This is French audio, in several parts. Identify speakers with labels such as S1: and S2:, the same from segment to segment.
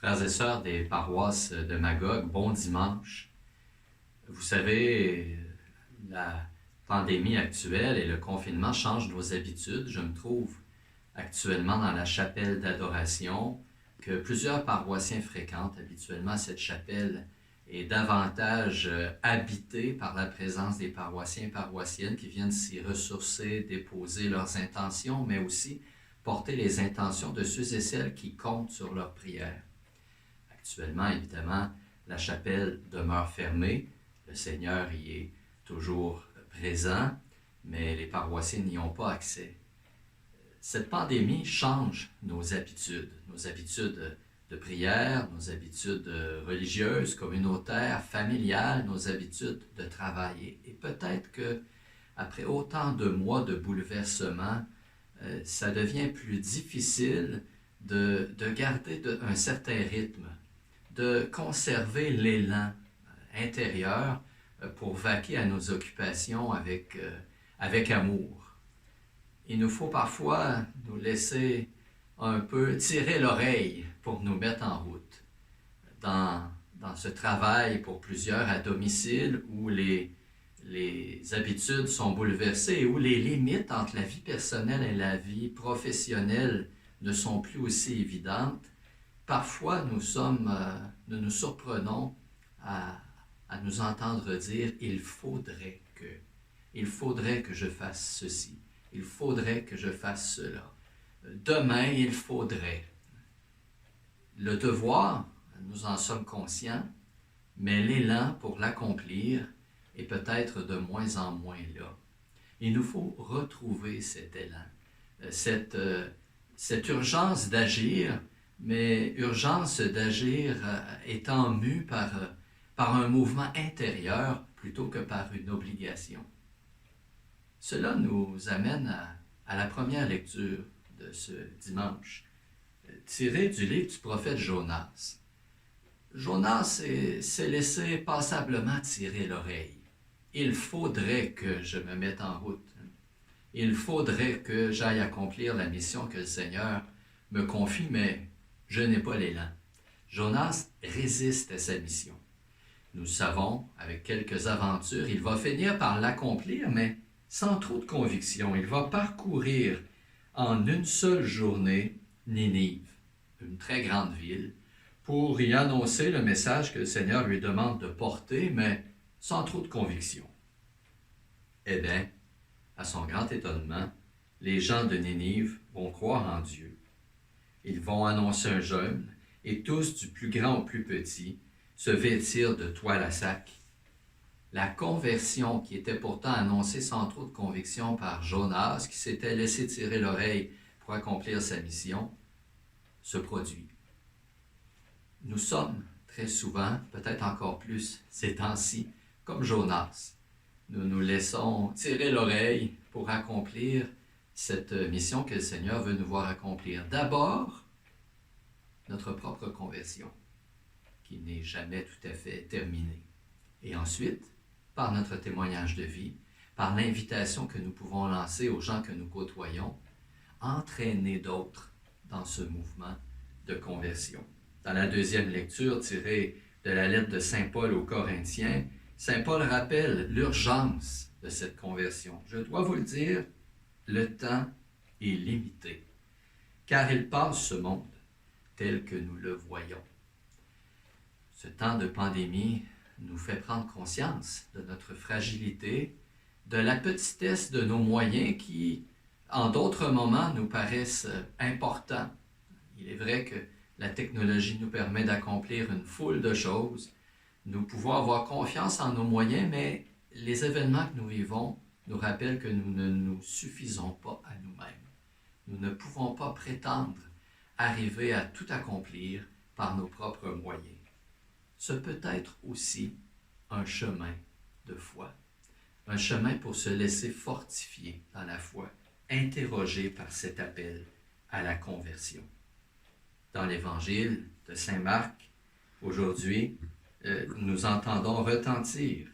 S1: Frères et sœurs des paroisses de Magog, bon dimanche. Vous savez, la pandémie actuelle et le confinement changent nos habitudes. Je me trouve actuellement dans la chapelle d'adoration que plusieurs paroissiens fréquentent. Habituellement, cette chapelle est davantage habitée par la présence des paroissiens et paroissiennes qui viennent s'y ressourcer, déposer leurs intentions, mais aussi porter les intentions de ceux et celles qui comptent sur leurs prières. Actuellement, évidemment, la chapelle demeure fermée. Le Seigneur y est toujours présent, mais les paroissiens n'y ont pas accès. Cette pandémie change nos habitudes de prière, nos habitudes religieuses, communautaires, familiales, nos habitudes de travail. Et peut-être que après autant de mois de bouleversements, ça devient plus difficile de garder un certain rythme, de conserver l'élan intérieur pour vaquer à nos occupations avec amour. Il nous faut parfois nous laisser un peu tirer l'oreille pour nous mettre en route. Dans ce travail pour plusieurs à domicile où les habitudes sont bouleversées et où les limites entre la vie personnelle et la vie professionnelle ne sont plus aussi évidentes, parfois nous nous surprenons à nous entendre dire « il faudrait que je fasse ceci, il faudrait que je fasse cela, demain il faudrait ». Le devoir, nous en sommes conscients, mais l'élan pour l'accomplir est peut-être de moins en moins là. Il nous faut retrouver cet élan, cette urgence d'agir, mais urgence d'agir étant mue par un mouvement intérieur plutôt que par une obligation. Cela nous amène à la première lecture de ce dimanche, tirée du livre du prophète Jonas. Jonas s'est laissé passablement tirer l'oreille. Il faudrait que je me mette en route. Il faudrait que j'aille accomplir la mission que le Seigneur me confie, mais je n'ai pas l'élan. Jonas résiste à sa mission. Nous savons, avec quelques aventures, il va finir par l'accomplir, mais sans trop de conviction. Il va parcourir en une seule journée Ninive, une très grande ville, pour y annoncer le message que le Seigneur lui demande de porter, mais sans trop de conviction. Eh bien, à son grand étonnement, les gens de Ninive vont croire en Dieu. Ils vont annoncer un jeûne, et tous, du plus grand au plus petit, se vêtirent de toile à sac. La conversion qui était pourtant annoncée sans trop de conviction par Jonas, qui s'était laissé tirer l'oreille pour accomplir sa mission, se produit. Nous sommes très souvent, peut-être encore plus ces temps-ci, comme Jonas. Nous nous laissons tirer l'oreille pour accomplir cette mission que le Seigneur veut nous voir accomplir. D'abord, notre propre conversion, qui n'est jamais tout à fait terminée. Et ensuite, par notre témoignage de vie, par l'invitation que nous pouvons lancer aux gens que nous côtoyons, entraîner d'autres dans ce mouvement de conversion. Dans la deuxième lecture tirée de la lettre de Saint Paul aux Corinthiens, Saint Paul rappelle l'urgence de cette conversion. Je dois vous le dire, le temps est limité, car il passe ce monde tel que nous le voyons. Ce temps de pandémie nous fait prendre conscience de notre fragilité, de la petitesse de nos moyens qui, en d'autres moments, nous paraissent importants. Il est vrai que la technologie nous permet d'accomplir une foule de choses. Nous pouvons avoir confiance en nos moyens, mais les événements que nous vivons nous rappellent que nous ne nous suffisons pas à nous-mêmes. Nous ne pouvons pas prétendre arriver à tout accomplir par nos propres moyens. Ce peut être aussi un chemin de foi, un chemin pour se laisser fortifier dans la foi, interrogé par cet appel à la conversion. Dans l'Évangile de Saint Marc, aujourd'hui, nous entendons retentir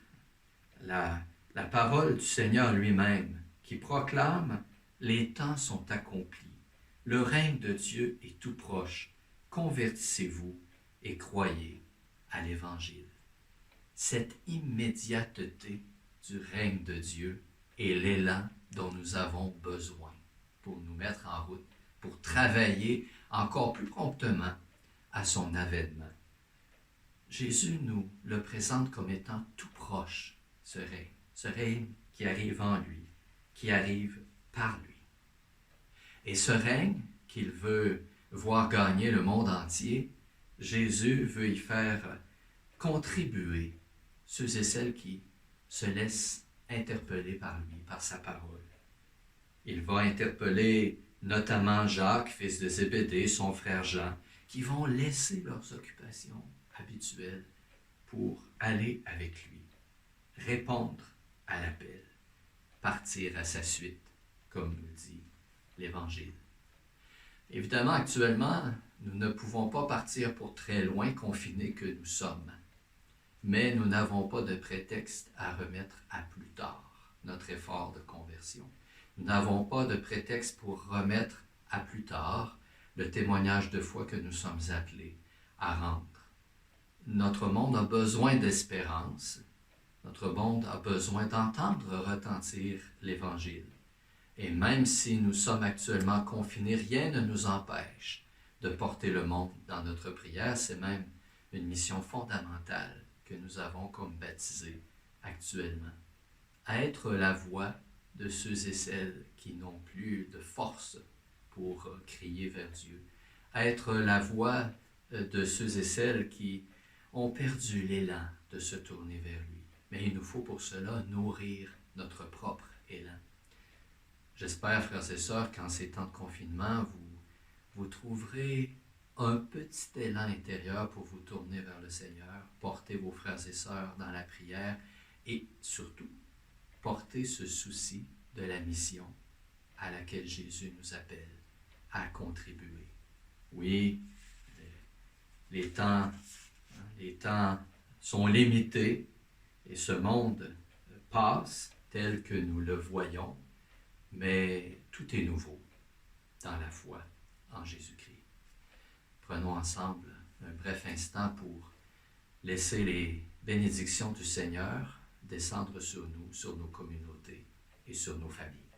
S1: la parole du Seigneur lui-même qui proclame « Les temps sont accomplis, le règne de Dieu est tout proche, convertissez-vous et croyez à l'Évangile. Cette immédiateté du règne de Dieu est l'élan dont nous avons besoin pour nous mettre en route, pour travailler encore plus promptement à son avènement. Jésus nous le présente comme étant tout proche, ce règne qui arrive en lui, qui arrive par lui. Et ce règne qu'il veut voir gagner le monde entier, Jésus veut y faire contribuer ceux et celles qui se laissent interpeller par lui, par sa parole. Il va interpeller notamment Jacques, fils de Zébédée, son frère Jean, qui vont laisser leurs occupations habituelles pour aller avec lui, répondre à l'appel, partir à sa suite, comme nous dit l'Évangile. Évidemment, actuellement, nous ne pouvons pas partir pour très loin, confinés que nous sommes. Mais nous n'avons pas de prétexte à remettre à plus tard notre effort de conversion. Nous n'avons pas de prétexte pour remettre à plus tard le témoignage de foi que nous sommes appelés à rendre. Notre monde a besoin d'espérance. Notre monde a besoin d'entendre retentir l'Évangile. Et même si nous sommes actuellement confinés, rien ne nous empêche de porter le monde dans notre prière. C'est même une mission fondamentale que nous avons comme baptisés actuellement. À être la voix de ceux et celles qui n'ont plus de force pour crier vers Dieu. À être la voix de ceux et celles qui ont perdu l'élan de se tourner vers lui. Mais il nous faut pour cela nourrir notre propre élan. J'espère, frères et sœurs, qu'en ces temps de confinement, vous trouverez un petit élan intérieur pour vous tourner vers le Seigneur, porter vos frères et sœurs dans la prière et surtout, porter ce souci de la mission à laquelle Jésus nous appelle à contribuer. Oui, les temps sont limités et ce monde passe tel que nous le voyons, mais tout est nouveau dans la foi en Jésus-Christ. Prenons ensemble un bref instant pour laisser les bénédictions du Seigneur descendre sur nous, sur nos communautés et sur nos familles.